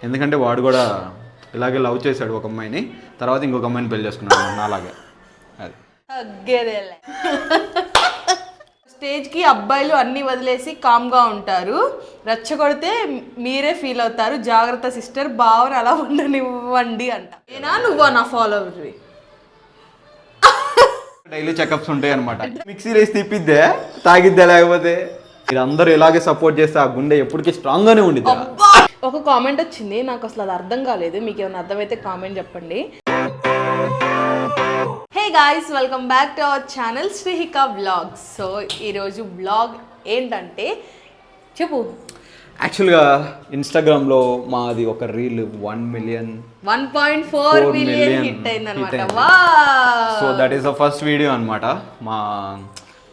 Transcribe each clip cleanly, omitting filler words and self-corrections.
ఎందుకంటే వాడు కూడా ఇలాగే లవ్ చేశాడు ఒక అమ్మాయిని, తర్వాత ఇంకొక అమ్మాయిని పెళ్లి చేసుకున్నాడు నాలాగే. అది తగ్గేదేలే. స్టేజ్కి అబ్బాయిలు అన్నీ వదిలేసి కామ్గా ఉంటారు, రెచ్చగొడితే మీరే ఫీల్ అవుతారు, జాగ్రత్త సిస్టర్, భావన అలా ఉండనివ్వండి అంట. నేనా నువ్వా నా ఫాలోవర్వి? డైలీ చెకప్స్ ఉంటాయి అనమాట. మిక్సీ వేసి తిప్పిద్దే, తాగిద్దే, లేకపోతే మీరందరూ ఇలాగే సపోర్ట్ చేస్తే ఆ గుండె ఎప్పటికీ స్ట్రాంగ్గానే ఉండిద్ది. ఒక కామెంట్ వచ్చింది, నాకు అసలు అది అర్థం కాలేదు, మీకు ఏమైనా అర్థమైతే కామెంట్ చెప్పండి. Hey guys, welcome back to our channel Srihika vlogs. So ఈరోజు వ్లాగ్ ఏంటంటే చెప్పు. యాక్చువల్గా ఇన్స్టాగ్రామ్లో మాది ఒక రీల్ 1.4 మిలియన్ హిట్ అయింది అనమాట. So that is the first video అనమాట. మా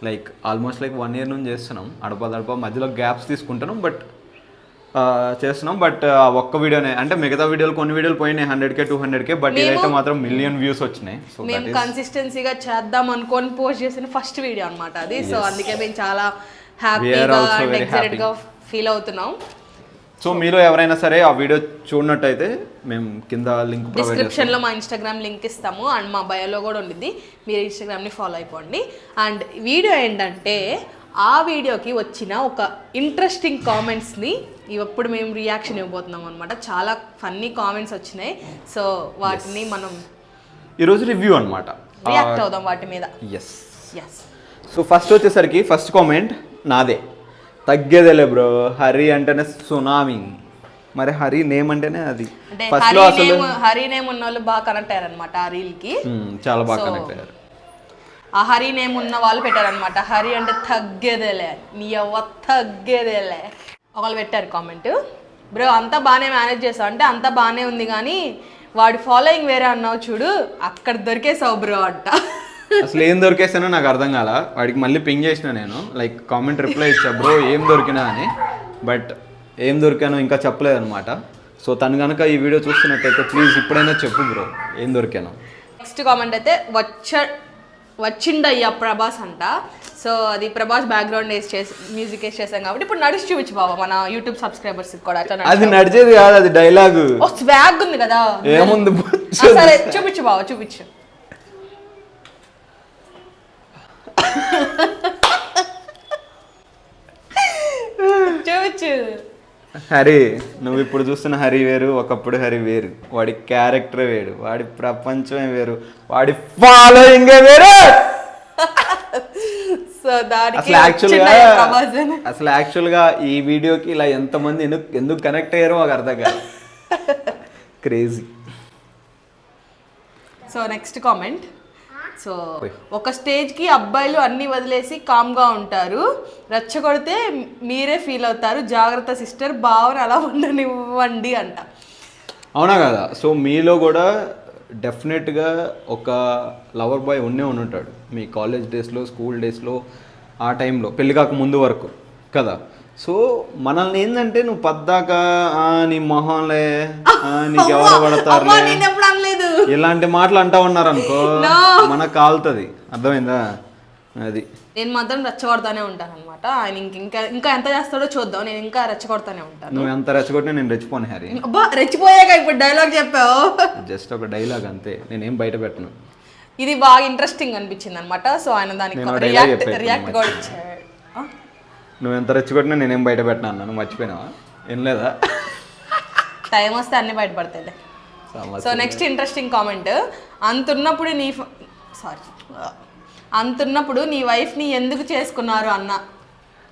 లైక్ ఆల్మోస్ట్ లైక్ 1 year నుంచి చేస్తున్నాం, అడప మధ్యలో గ్యాప్స్ తీసుకుంటున్నాం, బట్ చేస్తున్నాం. బట్ ఒక్క వీడియోనే, అంటే మిగతా వీడియోలు కొన్ని వీడియోలు పోయినాయి 100K 200K, బట్ ఇదైతే మాత్రం 1 million వ్యూస్ వచ్చినాయి. సో మేము కన్సిస్టెన్సీగా చేద్దాం అనుకొని పోస్ట్ చేసిన ఫస్ట్ వీడియో అనమాట అది. సో అందుకే మేము చాలా హ్యాపీగా అండ్ ఎక్సైటెడ్గా ఫీల్ అవుతున్నాం. సో మీలో ఎవరైనా సరే ఆ వీడియో చూడనట్టయితే మేము కింద లింక్ డిస్క్రిప్షన్లో మా ఇన్స్టాగ్రామ్ లింక్ ఇస్తాము, అండ్ మా బయోలో కూడా ఉండిద్ది, మీరు ఇన్స్టాగ్రామ్ని ఫాలో అయిపోండి. అండ్ వీడియో ఏంటంటే ఆ వీడియోకి వచ్చిన ఒక ఇంట్రెస్టింగ్ కామెంట్స్ని ఇప్పుడు మేము రియాక్షన్ ఇవ్వబోతున్నాం అనమాట. చాలా ఫన్నీ కామెంట్స్ వచ్చినాయి, సో వాటిని మనం ఈరోజు రివ్యూ అనమాట, రియాక్ట్ అవుదాం వాటి మీద. ఎస్. సో ఫస్ట్ వచ్చేసరికి ఫస్ట్ కామెంట్ నాదే. తగ్గేదేలే బ్రో, హరి అంటేనే సునామీ, మరి హరి నేమ్ అంటేనే అది. ఫస్ట్ లో అసలు హరి నేమ్ ఉన్న వాళ్ళు బాగా కనెక్ట్ అయ్యారు అనమాట ఆ రీల్ కి, చాలా బాగా కనెక్ట్ అయ్యారు. ఆ హరి నేమ్ ఉన్న వాళ్ళు పెట్టారనమాట, హరి అంటే తగ్గేదేలే, నీ అవ్వ తగ్గేదేలే. ఒకళ్ళు పెట్టారు కామెంట్, బ్రో అంతా బాగానే మేనేజ్ చేసావు అంటే అంతా బాగానే ఉంది కానీ వాడి ఫాలోయింగ్ వేరే అన్నావు చూడు, అక్కడ దొరికేసావు బ్రో అంట. అసలు ఏం దొరికేసానో నాకు అర్థం కాల. వాడికి మళ్ళీ పింగ్ చేసిన నేను, లైక్ కామెంట్ రిప్లై ఇచ్చా, బ్రో ఏం దొరికినా అని, బట్ ఏం దొరికానో ఇంకా చెప్పలేదు అనమాట. సో తను కనుక ఈ వీడియో చూస్తున్నట్టయితే ప్లీజ్ ఇప్పుడైనా చెప్పు బ్రో ఏం దొరికానో. నెక్స్ట్ కామెంట్ అయితే వచ్చిండయ్యా ప్రభాస్ అంట. సో అది ప్రభాస్ బ్యాక్గ్రౌండ్ మ్యూజిక్ వేసి చేసాం కాబట్టి ఇప్పుడు నడిచి చూపించు బాబా మన యూట్యూబ్ సబ్స్క్రైబర్స్ కూడా. అది నడిచేది కాదు, అది డైలాగ్. స్వాగ్ ఉంది కదా, ఏముంది సరే చూపించు బాబా, చూపించు. చూపించు. హరి, నువ్వు ఇప్పుడు చూస్తున్న హరి వేరు, ఒకప్పుడు హరి వేరు. వాడి క్యారెక్టర్ వేరు, వాడి ప్రపంచమే వేరు, వాడి ఫాలోయింగ్ వేరు. అసలు యాక్చువల్గా ఈ వీడియోకి ఇలా ఎంతమంది ఎందుకు కనెక్ట్ అయ్యారో మాకు అర్థం కాదు. Crazy. So next comment, so ఒక స్టేజ్కి అబ్బాయిలు అన్నీ వదిలేసి కామ్గా ఉంటారు, రెచ్చగొడితే మీరే ఫీల్ అవుతారు, జాగ్రత్త సిస్టర్, భావన అలా ఉండనివ్వండి అంట. అవునా కదా? సో మీలో కూడా డెఫినెట్గా ఒక లవర్ బాయ్ ఉంటాడు మీ కాలేజ్ డేస్లో, స్కూల్ డేస్లో, ఆ టైంలో పెళ్లి కాక ముందు వరకు కదా. సో మనల్ని ఏంటంటే నువ్వు పద్దాక నీ మొహంలే, నీకు ఎవరు పడతారు ఇలాంటి మాటలు అంటా ఉన్నారు అనుకో, మనకు కాలుతుంది. అర్థమైందా? అది నేను మాత్రం రెచ్చగొడతానే ఉంటాను అనమాట. ఆయన ఇంకా ఎంత చేస్తాడో చూద్దాం, నేను ఇంకా రెచ్చగొడతానే ఉంటాను. నువ్వు ఎంత రెచ్చగొట్టినా నేను రెచ్చిపోను హరి. రెచ్చిపోయాక ఇప్పుడు డైలాగ్ చెప్పావు, జస్ట్ ఒక డైలాగ్ అంతే, నేనేం బయట పెట్టను. ఇది బాగా ఇంట్రెస్టింగ్ అనిపించింది అనమాట. సో ఆయన దానికి రియాక్ట్ కూడా ఇచ్చాడు. నువ్వు ఎంత రెచ్చగొట్టినా నేనేం బయట పెట్టినా అన్నా, నువ్వు మర్చిపోయినావా? ఏం లేదా? టైం వస్తే అన్ని బయటపడతాయిలే. సో నెక్స్ట్ ఇంట్రెస్టింగ్ కామెంట్, అంతున్నప్పుడు నీ వైఫ్ని ఎందుకు చేసుకున్నారు అన్న.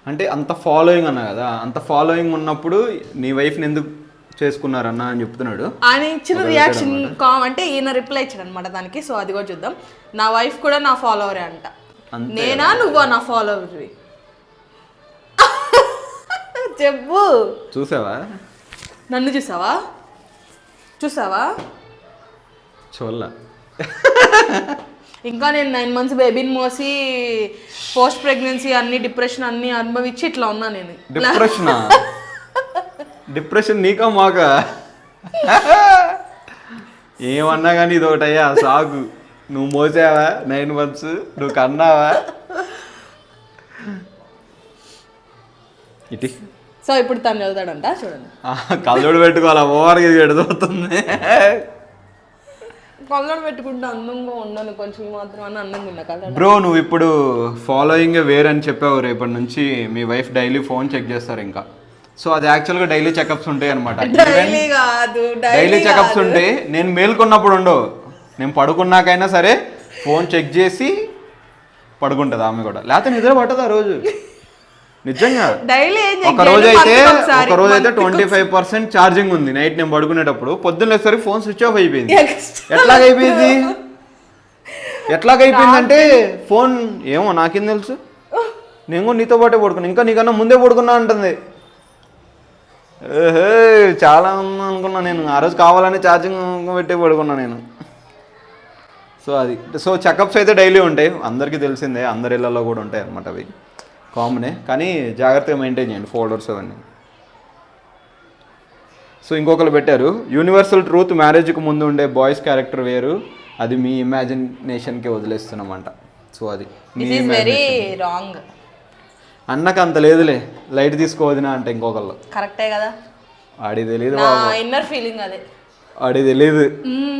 అంటే అంత ఫాలోయింగ్ అన్నా కదా, అంత ఫాలోయింగ్ ఉన్నప్పుడు నీ వైఫ్ని ఎందుకు చేసుకున్నారన్నా అని చెప్తున్నాడు. ఆయన ఇచ్చిన రియాక్షన్ అంటే ఈయన రిప్లై ఇచ్చాడు అనమాట దానికి. సో అది కూడా చూద్దాం. నా వైఫ్ కూడా నా ఫాలోవరే అంట. నేనా నువ్వా నా ఫాలోవర్వి? చెప్పు. చూసావా? నన్ను చూసావా? చూడలా. ఇంకా నేను 9 months బేబీని మోసి పోస్ట్ ప్రెగ్నెన్సీ అన్ని డిప్రెషన్ అన్ని అనుభవించి ఇట్లా ఉన్నా నేను. డిప్రెషన్ నీకా మాకా? ఏమన్నా కానీ ఇది ఒకటయ్యా సాగు. నువ్వు మోసావా 9 months, నువ్వు కన్నావా? ఇటీ. సో ఇప్పుడు తను చదువుతాడంట, చూడండి. కళ్ళోడు పెట్టుకోవాలి, ఓవర్గా ఎడుదవుతుంది. కళ్ళోడు పెట్టుకుంటే అందంగా ఉండను, కొంచెం మాత్రం అని అందంగా ఉన్నా కళ్ళ. బ్రో నువ్వు ఇప్పుడు ఫాలోయింగ్ వేరని చెప్పావు, రేపటి నుంచి మీ వైఫ్ డైలీ ఫోన్ చెక్ చేస్తారు ఇంకా. సో అది యాక్చువల్గా డైలీ చెకప్స్ ఉంటాయి అనమాట. డైలీ కాదు, డైలీ చెకప్స్ ఉంటాయి. నేను మేల్కొన్నప్పుడు ఉండవు, నేను పడుకున్నాకైనా సరే ఫోన్ చెక్ చేసి పడుకుంటుంది ఆమె కూడా, లేకపోతే నిద్ర పట్టదు ఆ రోజు. నిజంగా డైలీ ఒక రోజు అయితే 25% ఛార్జింగ్ ఉంది నైట్ నేను పడుకునేటప్పుడు, పొద్దున్న లేసరికి ఫోన్ స్విచ్ ఆఫ్ అయిపోయింది. ఎట్లాగైపోయిందంటే ఫోన్ ఏమో నాకేం తెలుసు, నేను కూడా నీతో పాటే పడుకున్నా, ఇంకా నీకన్నా ముందే పడుకున్నా అంటుంది. చాలా అనుకున్నా నేను ఆ రోజు, కావాలని ఛార్జింగ్ పెట్టే పడుకున్నా నేను. సో అది, సో చెకప్స్ అయితే డైలీ ఉంటాయి, అందరికీ తెలిసిందే, అందరి ఇళ్ళల్లో కూడా ఉంటాయి అన్నమాట, అవి కామనే. కానీ జాగ్రత్తగా మెయింటైన్ చేయండి ఫోల్డర్స్ అవన్నీ. సో ఇంకొకరు పెట్టారు, యూనివర్సల్ ట్రూత్, మ్యారేజ్కి ముందు ఉండే బాయ్స్ క్యారెక్టర్ వేరు, అది మీ ఇమాజినేషన్కే వదిలేస్తున్నామంట. సో అది వెరీ రాంగ్. అన్నకు అంత లేదులే, లైట్ తీసుకోవద్దునా అంటే ఇంకొకళ్ళు. కరెక్టే కదా, ఆడి తెలియదు, ఇన్నర్ ఫీలింగ్ అదే. ఆడి తెలియదు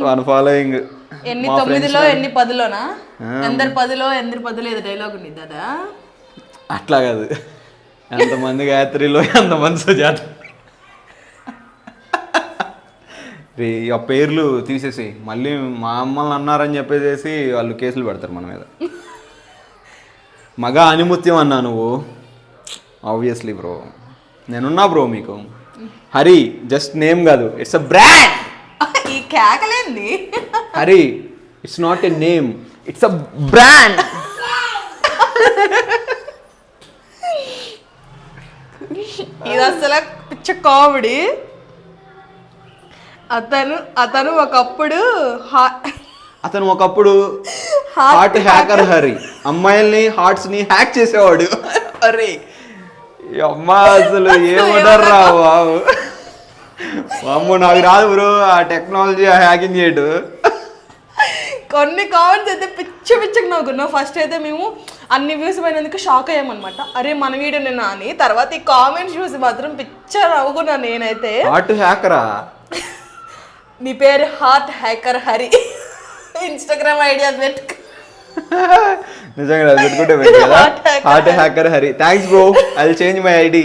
వన్ ఫాలోయింగ్. ఎన్ని 9లో ఎన్ని 10లోనా, ఎందరు 10లో ఎందరు 10 లేదు డైలాగ్ ఉంది కదా. అట్లా కాదు, ఎంతమంది గాయత్రిలో ఎంతమంది సుజాత. ఆ పేర్లు తీసేసి మళ్ళీ మా అమ్మల్ని అన్నారని చెప్పేసి వాళ్ళు కేసులు పెడతారు మన మీద. మగ అనిముత్యం అన్నా నువ్వు, ఆబ్వియస్లీ బ్రో నేనున్నా బ్రో మీకు. హరి జస్ట్ నేమ్ కాదు, ఇట్స్ అ బ్రాండ్. ఈ కేకలేంది Hari, it's not a name, it's a brand. ఇది అసలు పిచ్చ కామెడీ. అతను ఒకప్పుడు హార్ట్ హ్యాకర్ హరి, అమ్మాయిల్ని హార్ట్స్ని హ్యాక్ చేసేవాడు. అరే అమ్మా అసలు ఏమన్నారా బాబు, అమ్మో నాకు రాదు బ్రో ఆ టెక్నాలజీ, ఆ హ్యాకింగ్ చేయడు. కొన్ని కామెంట్స్ అయితే పిచ్చగా నవ్వుకున్నాం. ఫస్ట్ అయితే మేము అన్ని వ్యూస్ పోయినందుకు షాక్ అయ్యామన్నమాట, అరే మన వీడియో నేను అని. తర్వాత ఈ కామెంట్స్ చూసి మాత్రం పిచ్చ నవ్వుకున్నాను నేనైతే. హార్ట్ హ్యాకరా, నీ పేరు heart hacker Hari, Instagram idea పెట్టు. నిజంగా పెట్టుకుంటే heart hacker Hari. Thanks bro, I will change my ID.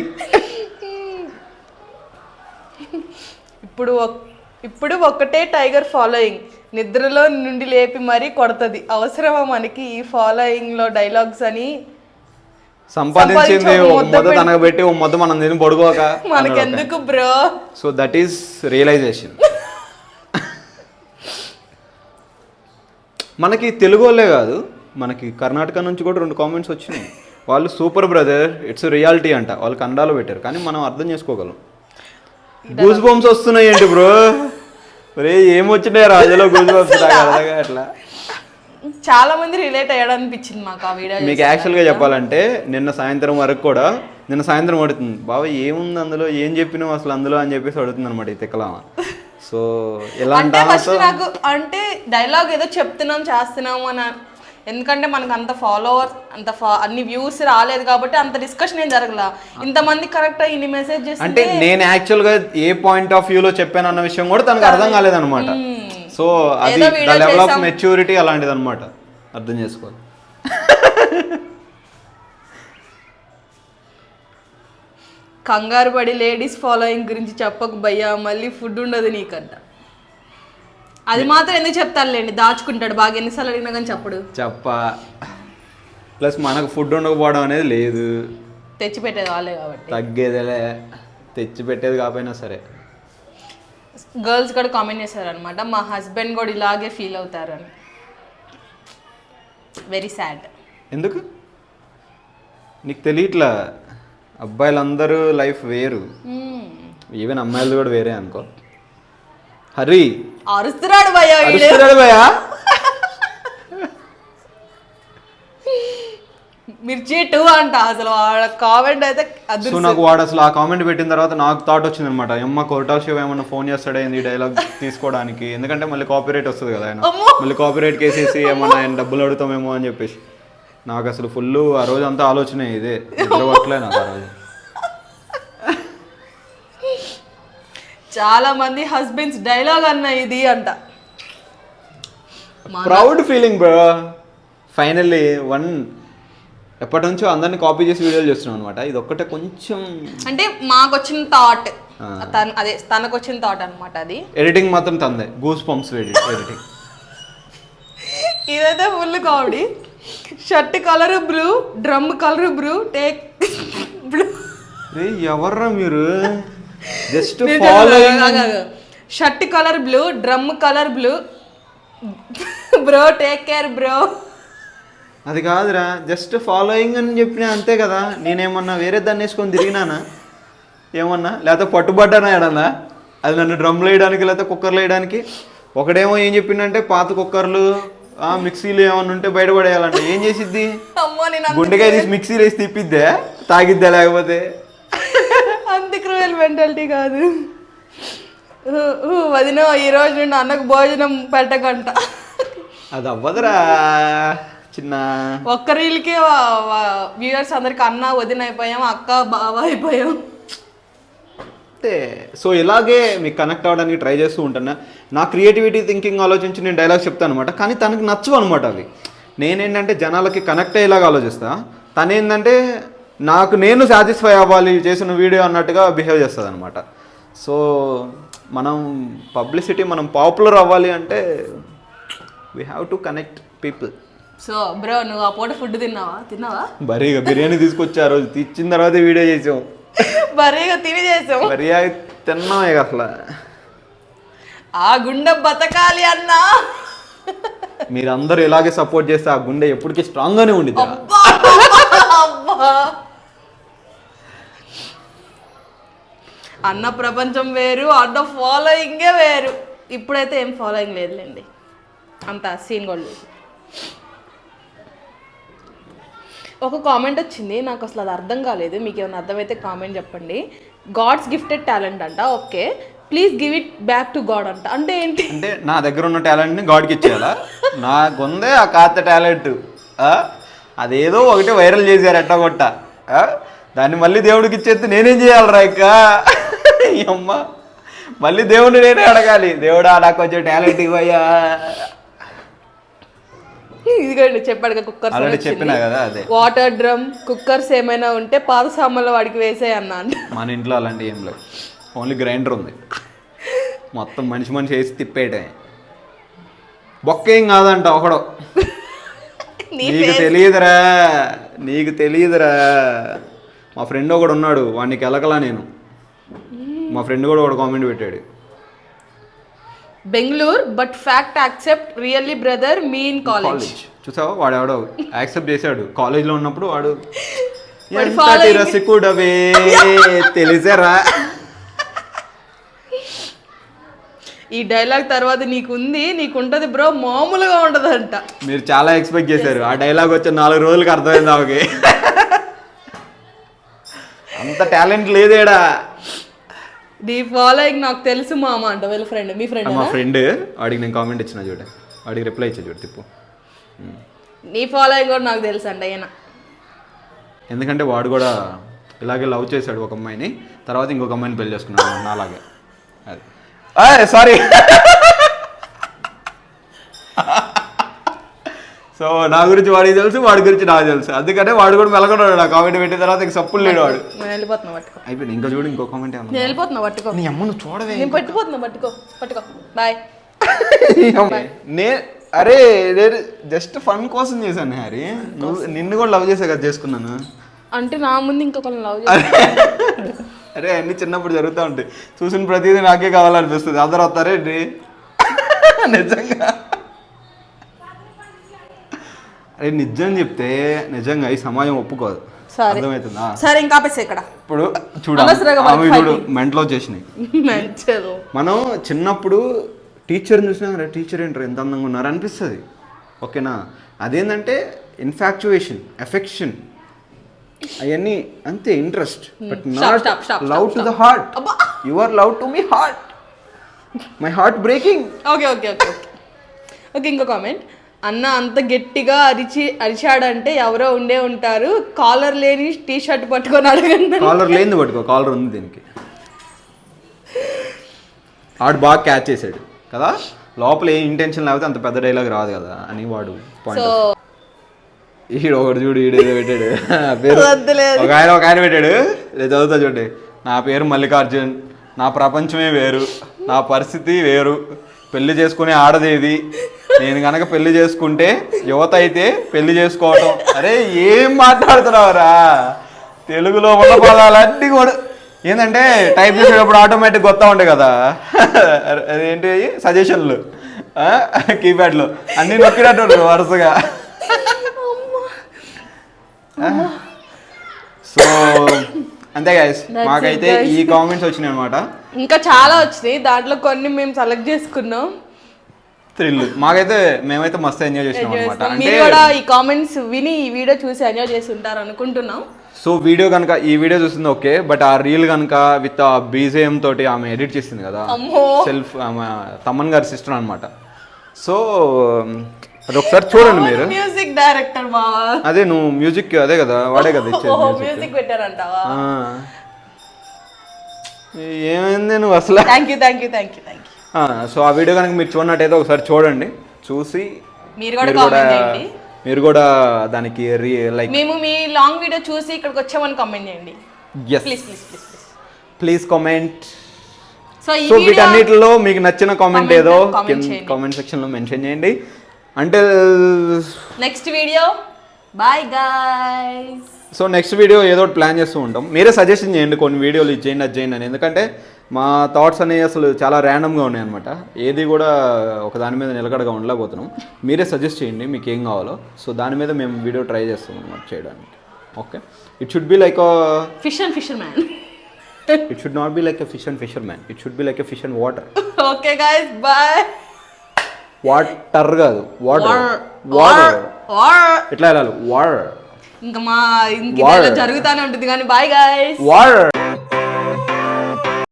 ఇప్పుడు ఒక్కటే టైగర్ ఫాలోయింగ్, నిద్రలో నుండి లేపి మరీ కొడుతుంది. అవసరమా మనకి ఈ ఫాలోయింగ్ లో డైలాగ్స్ అని. సంపాదించింది ఒక మొద్ద తనకు పెట్టి ఒక మొద్ద మనం నేను పడుకోక మనకెందుకు bro. So that is realization. మనకి తెలుగు వాళ్ళే కాదు, మనకి కర్ణాటక నుంచి కూడా 2 కామెంట్స్ వచ్చినాయి. వాళ్ళు సూపర్ బ్రదర్, ఇట్స్ రియాలిటీ అంట, వాళ్ళు కన్నడలో పెట్టారు, కానీ మనం అర్థం చేసుకోగలం. గూస్ బంప్స్ వస్తున్నాయి ఏంటి బ్రో, రే ఏమొచ్చినాయి రాజులో గూస్ బంప్స్ అట్లా. చాలా మంది రిలేట్ అయ్యాడనిపించింది మాకు ఆ వీడియో. మీకు యాక్చువల్గా చెప్పాలంటే నిన్న సాయంత్రం వరకు కూడా, నిన్న సాయంత్రం అడుగుతుంది బాబా ఏముంది అందులో, ఏం చెప్పినావు అసలు అందులో అని చెప్పేసి అడుగుతుంది అనమాట ఈ తిక్కలా. సో ఎలా అంటే నాకు అంటే డైలాగ్ ఏదో చెప్తున్నాం చేస్తున్నాము అని, ఎందుకంటే మనకు అంత ఫాలోవర్స్ అన్ని వ్యూస్ రాలేదు కాబట్టి అంత డిస్కషన్ ఏం జరగలా. ఇంతమంది కరెక్ట్ ఇన్ని మెసేజ్ చేస్తే అంటే నేను యాక్చువల్గా ఏ పాయింట్ ఆఫ్ వ్యూలో చెప్పాను అన్న విషయం కూడా తనకు అర్థం కాలేదన్నమాట. సో అది ద లెవెల్ ఆఫ్ మెచ్యూరిటీ అలాంటిది అనమాట, అర్థం చేసుకోవాలి. కంగారు పడి లేడీస్ ఫాలోయింగ్ గురించి చెప్పకు భయ్యా, మళ్ళీ ఫుడ్ ఉండదు నీకంట. అది మాత్రం ఎందుకు చెప్తారులేండి, దాచుకుంటాడు బాగా, ఎన్నిసార్లు అడిగినా కానీ చెప్పడు. ప్లస్ మనకు ఫుడ్ ఉండకపోవడం అనేది లేదు, తెచ్చి పెట్టేది వాళ్ళే కాబట్టి. తగ్గేదేలే, తెచ్చి పెట్టేది కాకపోయినా సరే. గర్ల్స్ కూడా కామెంట్ చేశారనమాట, మా హస్బెండ్ కూడా ఇలాగే ఫీల్ అవుతారని. Very sad. ఎందుకు నీకు తెలియట్లా, అబ్బాయిలందరూ లైఫ్ వేరు, ఈవెన్ అమ్మాయిలు కూడా వేరే అనుకో. హరి అరుస్తున్నాడు భయ్యా, మిర్చి 2 అంట అసలు కామెంట్ అయితే. సో నాకు వాడు అసలు ఆ కామెంట్ పెట్టిన తర్వాత నాకు థాట్ వచ్చింది అనమాట, అమ్మ కోర్టాల్ శివ ఏమన్నా ఫోన్ చేస్తాడేంది డైలాగ్ తీసుకోవడానికి, ఎందుకంటే మళ్ళీ కాపీరైట్ వస్తుంది కదా ఆయన, మళ్ళీ కాపీరైట్ కేసేసి ఏమన్నా ఆయన డబ్బులు అడుగుతామేమో అని చెప్పేసి. నాకు అసలు ఫుల్ ఆ రోజు అంతా ఆలోచన ఇదే, నిద్రపట్టలే నాకు ఆ రోజు. చాలా మంది హస్బెండ్స్ డైలాగ్ అన్న ఇది అంట. Proud feeling bro. ఫైనల్లీ ఎప్పటి నుంచో అందరిని కాపీ చేసి వీడియోలు చేస్తున్నాం అనమాట. ఇది ఒక్కటే కొంచెం అంటే మాకు వచ్చిన థాట్, అదే తనకు వచ్చిన థాట్ అనమాట. అది ఎడిటింగ్ మాత్రం తందే, గూస్ పంప్స్ ఎడిటింగ్. ఇదైతే full comedy. Shirt colour blue, drum colour blue, take blue. ఎవర్రా మీరు? Just shirt colour blue, drum colour blue, bro take care bro. అది కాదురా, జస్ట్ ఫాలోయింగ్ అని చెప్పినా అంతే కదా. నేనేమన్నా వేరే దాన్ని వేసుకొని తిరిగినానా ఏమన్నా? లేకపోతే పట్టుబడ్డానా ఏడన్నా? అది నన్ను డ్రమ్లు వేయడానికి లేకపోతే కుక్కర్లు వేయడానికి. ఒకడేమో ఏం చెప్పిండంటే పాత కుక్కర్లు మిక్సీలు ఏమన్నా ఉంటే బయటపడేయాలంటే ఏం చేసిద్ది? గుండెకాయ తీసి మిక్సీలు వేసి తిప్పిద్దే, తాగిద్దా? లేకపోతే అంత క్రూయల్ మెంటాలిటీ కాదు. వదిన ఈ రోజు నుండి అన్నకు భోజనం పెట్టకంట. అది అవ్వదురా చిన్న. ఒక్క రీల్కే వ్యూవర్స్ అందరికి అన్న వదిన అయిపోయాం, అక్క బావ అయిపోయాం. సో ఇలాగే మీకు కనెక్ట్ అవ్వడానికి ట్రై చేస్తూ ఉంటాను. నా క్రియేటివిటీ థింకింగ్ ఆలోచించి నేను డైలాగ్స్ చెప్తాను అనమాట. కానీ తనకి నచ్చవు అనమాట అవి. నేనేంటంటే జనాలకి కనెక్ట్ అయ్యేలాగా ఆలోచిస్తా. తనేంటంటే నేను సాటిస్ఫై అవ్వాలి చేసిన వీడియో అన్నట్టుగా బిహేవ్ చేస్తుంది అనమాట. సో మనం పబ్లిసిటీ, మనం పాపులర్ అవ్వాలి అంటే we have to connect people. So bro నువ్వు ఆ పూట ఫుడ్ తిన్నావా? బరీగా బిర్యానీ తీసుకొచ్చి ఆ రోజు తెచ్చిన తర్వాత వీడియో చేసాం. బరీగా తిని చేసాం. బరియా తిన్నాం ఇక అసలు. ఆ గుండె బతకాలి అన్నా. మీరందరూ ఇలాగే సపోర్ట్ చేస్తే ఆ గుండె ఎప్పటికీ స్ట్రాంగ్ గానే ఉండిద్ది. అన్న ప్రపంచం వేరు, అన్న ఫాలోయింగే వేరు. ఇప్పుడైతే ఏం ఫాలోయింగ్ లేదులేండి, అంత సీన్ కూడా లేదు. ఒక కామెంట్ వచ్చింది, నాకు అసలు అది అర్థం కాలేదు. మీకు ఏమైనా అర్థమైతే కామెంట్ చెప్పండి. గాడ్స్ గిఫ్టెడ్ టాలెంట్ అంట. Okay, please give it back to God అంట. అంటే ఏంటి? అంటే నా దగ్గర ఉన్న టాలెంట్ని గాడ్కి ఇచ్చేయాలా? నాకుందే ఆ కాస్త టాలెంట్. అదేదో ఒకటి వైరల్ చేశారు ఎట్టగొట్ట, దాన్ని మళ్ళీ దేవుడికి ఇచ్చేస్తే నేనేం చేయాలరా? ఇక అమ్మ మళ్ళీ దేవుడిని నేనే అడగాలి, దేవుడా నాకు కొంచెం టాలెంట్ ఇవ్వయ్యా. ఇదిగోండి చెప్పాడు కుక్కర్స్. చెప్పినా కదా, అదే వాటర్ డ్రమ్ కుక్కర్స్ ఏమైనా ఉంటే పాత సామాన్లు వాడికి వేసేయి అన్నా. మన ఇంట్లో అలాంటివి ఏం లేవు, ఓన్లీ గ్రైండర్ ఉంది. మొత్తం మనిషి వేసి తిప్పేయటమే. బొక్క ఏం కాదంట ఒకడు. నీకు తెలియదురా. మా ఫ్రెండ్ ఒకడు ఉన్నాడు, వాడిని కెలకలా నేను. మా ఫ్రెండ్ కూడా ఒకడు కామెంట్ పెట్టాడు, Bengaluru but fact accept really brother me in college. చూసావా, వాడు ఎవడో యాక్సెప్ట్ చేశాడు కాలేజ్లో ఉన్నప్పుడు. వాడు రసికుడవే తెలిసారా? ఈ డైలాగ్ తర్వాత నీకుంటది బ్రో, మామూలుగా ఉండదంట. మీరు చాలా ఎక్స్పెక్ట్ చేశారు. ఆ డైలాగ్ వచ్చే 4 రోజులకి అర్థమైంది ఆమెకి. అంత టాలెంట్ లేదేడా. నీ ఫాలోయింగ్ నాకు తెలుసు మామ అంట. వీళ్ళ ఫ్రెండ్, మీ ఫ్రెండ్? మా ఫ్రెండ్. వాడికి నేను కామెంట్ ఇచ్చిన చూడ, వాడికి రిప్లై ఇచ్చా చూడు తిప్పు. నీ ఫాలోయింగ్ కూడా నాకు తెలుసు అంట ఆయన. ఎందుకంటే వాడు కూడా ఇలాగే లవ్ చేశాడు ఒక అమ్మాయిని, తర్వాత ఇంకొక అమ్మాయిని పెళ్లి చేసుకున్నాడు నాలాగే. అది సారీ. సో నా గురించి వాడికి తెలుసు, వాడి గురించి నాకు తెలుసు. అందుకనే వాడు కూడా మెలకొన్నాడు. నా కామెంట్ పెట్టిన తర్వాత ఇంక సప్పులు లేడు వాడు. అయిపోయింది. ఇంకా చూడు, ఇంకో కామెంట్ పట్టుకో. నీ అమ్మ నువ్వు చూడవే. నేను పట్టుకో బాయ్. అరే నేను జస్ట్ ఫన్ కోసం చేశాను హ్యారీ. నిన్ను కూడా లవ్ చేసా కదా చేసుకున్నాను. అంటే నా ముందు ఇంకొకరిని లవ్ అరే అన్ని చిన్నప్పుడు జరుగుతూ ఉంటాయి. చూసిన ప్రతిదీ నాకే కావాలనిపిస్తుంది. అందరూ వస్తారేంటి? నిజంగా అరే నిజం చెప్తే నిజంగా ఈ సమాజం ఒప్పుకోదు. అర్థమవుతుందా? సరే ఇంకా ఇక్కడ ఇప్పుడు చూడు మెంట్లో వచ్చేసినాయి. మనం చిన్నప్పుడు టీచర్ని చూసినా టీచర్ ఏంటారు ఎంత అందంగా ఉన్నారు అనిపిస్తుంది. ఓకేనా? అదేంటంటే ఇన్ఫాక్చుయేషన్, ఎఫెక్షన్, అవన్నీ అంతే. Interest, but not love to the heart. You are love to me heart, my heart breaking. Okay okay okay okay ఇంకో కామెంట్. అన్న అంత గట్టిగా అరిచాడంటే ఎవరో ఉండే ఉంటారు. కాలర్ లేని టీ షర్ట్ పట్టుకొని అడగండి. కాలర్ లేని పట్టుకో, కాలర్ ఉంది దీనికి. ఆడు బాగా క్యాచ్ చేసాడు కదా, లోపల ఏ ఇంటెన్షన్ లేకపోతే అంత పెద్ద డైలాగ్ రాదు కదా అని వాడు పాయింట్. ఈడు ఒకటి చూడు, ఈడు ఏదో పెట్టాడు పేరు, ఒక ఆయన పెట్టాడు, నేను చదువుతా చూడండి. నా పేరు మల్లికార్జున్, నా ప్రపంచమే వేరు, నా పరిస్థితి వేరు, పెళ్లి చేసుకునే ఆడదేది, నేను కనుక పెళ్లి చేసుకుంటే యువత అయితే పెళ్లి చేసుకోవటం. అరే ఏం మాట్లాడుతున్నావురా, తెలుగులో ఉన్న పదాలన్నీ కూడా ఏంటంటే టైప్ చేసేటప్పుడు ఆటోమేటిక్ వస్తూ ఉంటాయి కదా, అదేంటి సజెషన్లు కీప్యాడ్లో అన్నీ నొక్కినట్టు వరుసగా. సో అంతే గైస్, మాకైతే ఈ కామెంట్స్ వచ్చినాయి అనమాట. ఇంకా చాలా వచ్చినాయి, దాంట్లో కొన్ని మేము సెలెక్ట్ చేసుకున్నాం. థ్రిల్ మాకైతే, మేమైతే మస్తు ఎంజాయ్ చేసినాం అనమాట. అంటే మీరు కూడా ఈ కామెంట్స్ విని ఈ వీడియో చూసి ఎంజాయ్ చేసి ఉంటారు అనుకుంటున్నాం. సో వీడియో కనుక ఈ వీడియో చూస్తుంది ఓకే, బట్ ఆ రీల్ కనుక విత్ ఆ బీజేఎం తోటి ఆమె ఎడిట్ చేసింది కదా, సెల్ఫ్ ఆమె తమన్ గారి సిస్టర్ అనమాట. సో అది ఒకసారి చూడండి మీరు. మ్యూజిక్ డైరెక్టర్ మావా, అదే నువ్వు మ్యూజిక్ అదే కదా, వాడే కదా ఇచ్చేది మ్యూజిక్ పెట్టారంటావా? ఏమైంది నువ్వు అసలు. Thank you. సో ఆ వీడియో కనుక మీరు చూడనట్టయితే ఒకసారి చూడండి, చూసి మీరు కూడా దానికి లైక్ మేము మీ లాంగ్ వీడియో చూసి ఇక్కడికి వచ్చామని కామెంట్ చేయండి. Please comment. సో వీటన్నిటిలో మీకు నచ్చిన కామెంట్ ఏదో కామెంట్ సెక్షన్ లో మెన్షన్ చేయండి. అంటే next video bye guys. So next video ఏదో ప్లాన్ చేస్తూ ఉంటాం, మీరే సజెషన్ చేయండి కొన్ని వీడియోలు ఇది చేయండి అది చేయండి అని. ఎందుకంటే మా థాట్స్ అనేవి అసలు చాలా ర్యాండమ్గా ఉన్నాయి అనమాట, ఏది కూడా ఒక దాని మీద నిలకడగా ఉండలేకపోతున్నాం. మీరే సజెస్ట్ చేయండి మీకు ఏం కావాలో, సో దాని మీద మేము వీడియో ట్రై చేస్తాం అనమాట చేయడానికి. Okay, it should be like fissure man. It should not be like a fish and fisherman. It should be like a fish and water. Okay guys, bye. Water కాదు, water. ఇట్లా వెళ్ళాలి, water. ఇంకా మా ఇంక జరుగుతానే ఉంటుంది కానీ bye guys. Water.